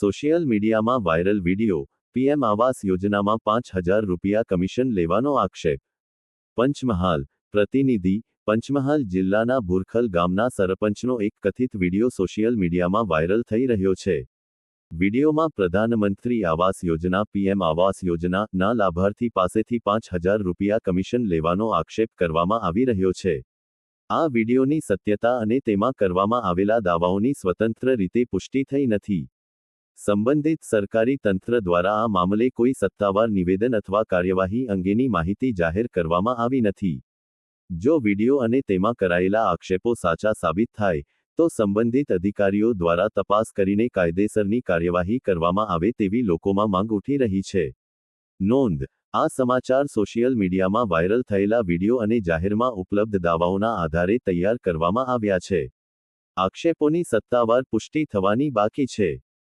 Social મીડિયામાં viral video, PM આવાસ યોજનામાં 5,000 રૂપિયા કમિશન લેવાનો આક્ષેપ. પંચમહાલ. પ્રતિનિધિ. પંચમહાલ જિલ્લાના ભુરખલ ગામના સરપંચનો એક કથિત વિડિયો સોશિયલ મીડિયામાં વાયરલ થઈ રહ્યો છે. વિડિયોમાં પ્રધાનમંત્રી આવાસ યોજના પીએમ આવાસ યોજના ના લાભાર્થી પાસેથી 5,000 રૂપિયા કમિશન લેવાનો આક્ષેપ કરવામાં આવી રહ્યો છે. આ વિડિયોની સત્યતા અને તેમાં કરવામાં આવેલા દાવાઓની સ્વતંત્ર રીતે પુષ્ટિ થઈ નથી. સંબંધિત સરકારી તંત્ર દ્વારા આ મામલે કોઈ સત્તાવાર નિવેદન અથવા કાર્યવાહી અંગેની માહિતી જાહેર કરવામાં આવી નથી. જો વિડિયો અને તેમાં કરાયેલા આક્ષેપો સાચા સાબિત થાય, તો સંબંધિત અધિકારીઓ દ્વારા તપાસ કરીને કાયદેસરની કાર્યવાહી કરવામાં આવે તેવી લોકોમાં માંગ ઉઠી રહી છે. નોંધ: આ સમાચાર સોશિયલ મીડિયામાં વાયરલ થયેલા વિડિયો અને જાહેરમાં ઉપલબ્ધ દાવાઓના આધારે તૈયાર કરવામાં આવ્યા છે. આક્ષેપોની સત્તાવાર પુષ્ટિ થવાની બાકી છે.